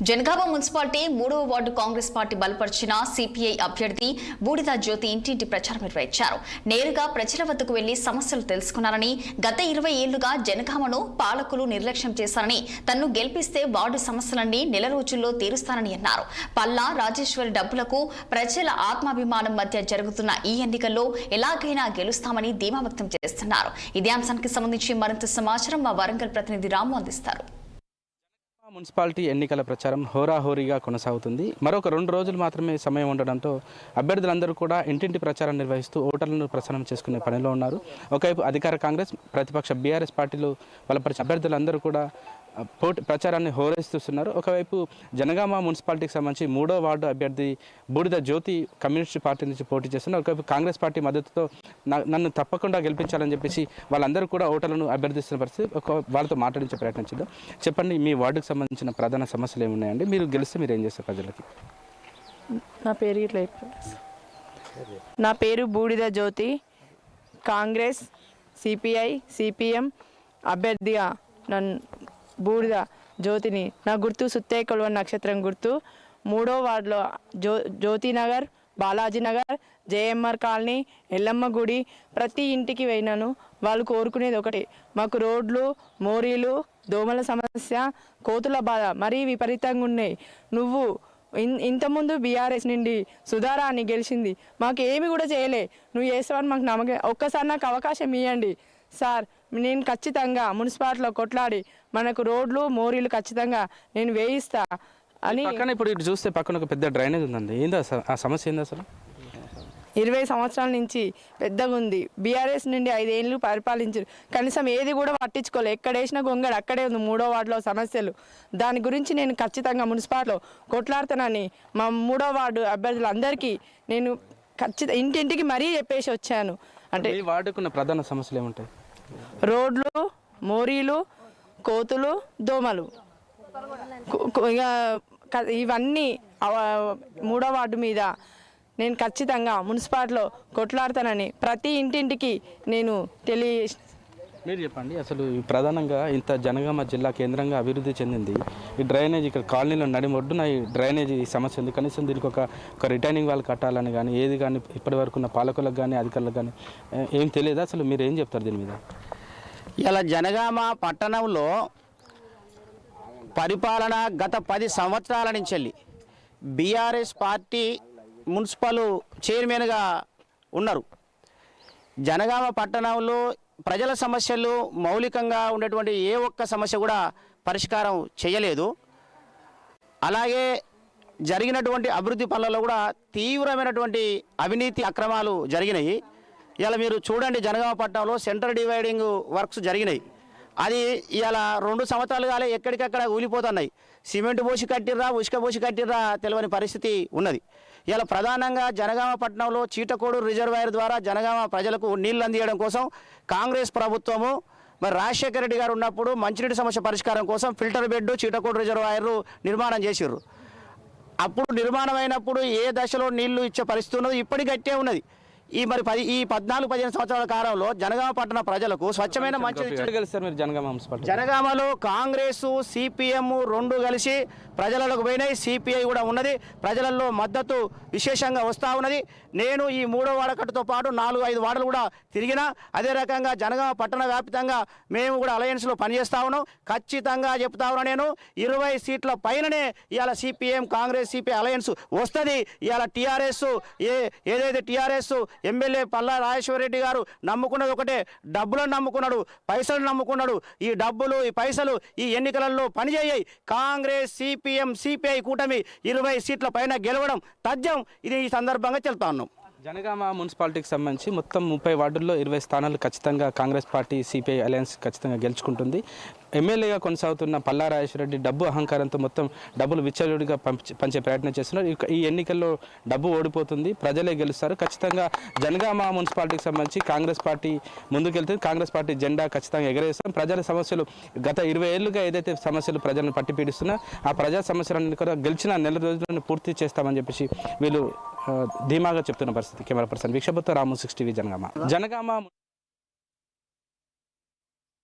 Janagama municipality 3వ ward Congress party బలపరిచిన CPI అభ్యర్థి బూడిద జ్యోతి ఇంటింటి ప్రచారం నిర్వహించారు. నేరుగా ప్రజల వద్దకు వెళ్లి సమస్యలు తెలుసుకున్నారని, గత 20 ఏళ్లుగా జనగామను పాలకులు నిర్లక్ష్యం చేశారని, తన్ను గెలిపిస్తే వార్డు సమస్యలన్నీ నెల రోజుల్లో తీరుస్తానని అన్నారు. పల్లా రాజేశ్వరి డబ్బులకు ప్రజల ఆత్మాభిమానం మధ్య జరుగుతున్న ఈ ఎన్నికల్లో ఎలాగైనా గెలుస్తామని ధీమా వ్యక్తం చేస్తున్నారు. ఇదే అంశానికి సంబంధించి మరింత సమాచారం మా వరంగల్ ప్రతినిధి రాము అందిస్తారు. మున్సిపాలిటీ ఎన్నికల ప్రచారం హోరాహోరీగా కొనసాగుతుంది. మరొక 2 రోజులు మాత్రమే సమయం ఉండడంతో అభ్యర్థులందరూ కూడా ఇంటింటి ప్రచారం నిర్వహిస్తూ ఓటర్లను ప్రసారం చేసుకునే పనిలో ఉన్నారు. ఒకవైపు అధికార కాంగ్రెస్, ప్రతిపక్ష బీఆర్ఎస్ పార్టీలు బలపరిచిన అభ్యర్థులందరూ కూడా ప్రచారాన్ని హోరెస్తున్నారు. ఒకవైపు జనగామ మున్సిపాలిటీకి సంబంధించి 3వ వార్డు అభ్యర్థి బూడిద జ్యోతి కమ్యూనిస్ట్ పార్టీ నుంచి పోటీ చేస్తున్నారు. ఒకవైపు కాంగ్రెస్ పార్టీ మద్దతుతో నన్ను తప్పకుండా గెలిపించాలని చెప్పేసి వాళ్ళందరూ కూడా ఓటర్లను అభ్యర్థిస్తున్న పరిస్థితి. వాళ్ళతో మాట్లాడించే ప్రయత్నం చేద్దాం. చెప్పండి, మీ వార్డుకు సంబంధించిన ప్రధాన సమస్యలు ఏమున్నాయండి? మీరు గెలిస్తే మీరు ఏం చేస్తారు ప్రజలకి? నా పేరు బూడిద జ్యోతి. కాంగ్రెస్, సిపిఐ, సిపిఎం అభ్యర్థిగా నన్ను బూడిద జ్యోతిని, నా గుర్తు సుత్తేకొలువ నక్షత్రం గుర్తు. 3వ వార్డులో జ్యోతినగర్, బాలాజీనగర్, జేఎంఆర్ కాలనీ, ఎల్లమ్మ గుడి ప్రతి ఇంటికి పోయినాను. వాళ్ళు కోరుకునేది ఒకటి, మాకు రోడ్లు, మోరీలు, దోమల సమస్య, కోతుల బాధ మరీ విపరీతంగా ఉన్నాయి. నువ్వు ఇంతకుముందు బీఆర్ఎస్ నుండి సుధారాన్ని గెలిచింది, మాకు ఏమి కూడా చేయలే, నువ్వు చేస్తావని మాకు నమ్మకం. ఒక్కసారి నాకు అవకాశం ఇవ్వండి సార్, నేను ఖచ్చితంగా మున్సిపాలిటీలో కొట్లాడి మనకు రోడ్లు, మోరీలు ఖచ్చితంగా నేను వేయిస్తా అని. ఇప్పుడు ఇటు చూస్తే పక్కన ఒక పెద్ద డ్రైనేజ్ ఉందండి, ఏంది ఆ సమస్య? ఏంది అసలు? 20 సంవత్సరాల నుంచి పెద్దగా ఉంది. బీఆర్ఎస్ నుండి 5 ఏళ్ళు పరిపాలించారు, కనీసం ఏది కూడా పట్టించుకోలేదు. ఎక్కడ వేసిన గొంగడు అక్కడే ఉంది. 3వ వార్డులో సమస్యలు, దాని గురించి నేను ఖచ్చితంగా మున్సిపాలిటీలో కొట్లాడుతానని మా 3వ వార్డు అభ్యర్థులందరికీ నేను ఖచ్చితంగా ఇంటింటికి మరీ చెప్పేసి వచ్చాను. అంటే ఈ వార్డుకున్న ప్రధాన సమస్యలు ఏముంటాయి? రోడ్లు, మోరీలు, కోతులు, దోమలు, ఇవన్నీ 3వ వార్డు మీద నేను ఖచ్చితంగా మున్సిపాలిటీలో కొట్లాడతానని ప్రతి ఇంటింటికి నేను మీరు చెప్పండి. అసలు ప్రధానంగా ఇంత జనగామ జిల్లా కేంద్రంగా అభివృద్ధి చెందింది, ఈ డ్రైనేజ్ ఇక్కడ కాలనీలో నడిమొడ్డున ఈ డ్రైనేజ్ ఈ సమస్య ఉంది. కనీసం దీనికి ఒక రిటైనింగ్ వాల్ కట్టాలని కానీ ఏది కానీ ఇప్పటి వరకు ఉన్న పాలకులకు కానీ అధికారులకు కానీ ఏం తెలియదు. అసలు మీరు ఏం చెప్తారు దీని మీద? ఇలా జనగామ పట్టణంలో పరిపాలన గత 10 సంవత్సరాల నుంచి బీఆర్ఎస్ పార్టీ మున్సిపల్ చైర్మన్గా ఉన్నారు. జనగామ పట్టణంలో ప్రజల సమస్యలు మౌలికంగా ఉండేటువంటి ఏ ఒక్క సమస్య కూడా పరిష్కారం చేయలేదు. అలాగే జరిగినటువంటి అభివృద్ధి పనులలో కూడా తీవ్రమైనటువంటి అవినీతి అక్రమాలు జరిగినాయి. ఇలా మీరు చూడండి, జనగామ పట్టణంలో సెంటర్ డివైడింగ్ వర్క్స్ జరిగినాయి. అది ఇలా 2 సంవత్సరాలు కాలే ఎక్కడికక్కడ ఊలిపోతున్నాయి. సిమెంట్ పోసి కట్టిర్రా, ఉసుక పోసి కట్టిర్రా తెలియని పరిస్థితి ఉన్నది. ఇలా ప్రధానంగా జనగామ పట్టణంలో చీటకోడు రిజర్వాయర్ ద్వారా జనగామ ప్రజలకు నీళ్లు అందించడం కోసం కాంగ్రెస్ ప్రభుత్వము మరి రాజశేఖర రెడ్డి గారు ఉన్నప్పుడు మంచినీటి సమస్య పరిష్కారం కోసం ఫిల్టర్ బెడ్, చీటకోడు రిజర్వాయర్ నిర్మాణం చేసిర్రు. అప్పుడు నిర్మాణం అయినప్పుడు ఏ దశలో నీళ్లు ఇచ్చే పరిస్థితి ఉన్నది ఇప్పటికి గట్టే ఉన్నది. ఈ 14-15 సంవత్సరాల కాలంలో జనగామ పట్టణ ప్రజలకు స్వచ్ఛమైన మంచి జనగామలో కాంగ్రెస్, సిపిఎం 2 కలిసి ప్రజలకు పోయినాయి. సిపిఐ కూడా ఉన్నది, ప్రజలలో మద్దతు విశేషంగా వస్తూ ఉన్నది. నేను ఈ 3వ వాడకట్టుతో పాటు 4-5 వార్డులు కూడా తిరిగినా. అదే రకంగా జనగామ పట్టణ వ్యాప్తంగా మేము కూడా అలయన్స్లో పనిచేస్తా ఉన్నాం. ఖచ్చితంగా చెప్తా ఉన్నా, నేను 20 సీట్ల పైననే ఇవాళ సిపిఎం, కాంగ్రెస్, సిపిఐ అలయన్స్ వస్తుంది. ఇవాళ టీఆర్ఎస్ ఏదైతే టీఆర్ఎస్ ఎమ్మెల్యే పల్లా రాజేశ్వర రెడ్డి గారు నమ్ముకున్నది ఒకటే, డబ్బులను నమ్ముకున్నాడు, పైసలు నమ్ముకున్నాడు. ఈ డబ్బులు, ఈ పైసలు ఈ ఎన్నికలలో పనిచేయాయి. కాంగ్రెస్, సిపిఎం, సిపిఐ కూటమి 20 సీట్ల పైన గెలవడం తథ్యం. ఇది ఈ సందర్భంగా చెప్తా ఉన్నాం. జనగామ మున్సిపాలిటీకి సంబంధించి మొత్తం 30 వార్డుల్లో 20 స్థానాలు ఖచ్చితంగా కాంగ్రెస్ పార్టీ, సిపిఐ అలయన్స్ ఖచ్చితంగా గెలుచుకుంటుంది. ఎమ్మెల్యేగా కొనసాగుతున్న పల్లా రాజేశ్వరరెడ్డి డబ్బు అహంకారంతో మొత్తం డబ్బులు విచ్చలవిడిగా పంచే ప్రయత్నం చేస్తున్నారు. ఈ ఎన్నికల్లో డబ్బు ఓడిపోతుంది, ప్రజలే గెలుస్తారు. ఖచ్చితంగా జనగామ మున్సిపాలిటీకి సంబంధించి కాంగ్రెస్ పార్టీ ముందుకెళ్తుంది. కాంగ్రెస్ పార్టీ జెండా ఖచ్చితంగా ఎగరేస్తాం. ప్రజల సమస్యలు గత 20 ఏళ్లుగా ఏదైతే సమస్యలు ప్రజలను పట్టి పీడిస్తున్నా ఆ ప్రజా సమస్యలన్నీ కూడా గెలిచిన నెల రోజులను పూర్తి చేస్తామని చెప్పేసి వీళ్ళు ధీమాగా చెప్తున్న పరిస్థితి. కెమెరా పర్సన్ వీక్షభతో రాము, 6 టీవీ, జనగామ.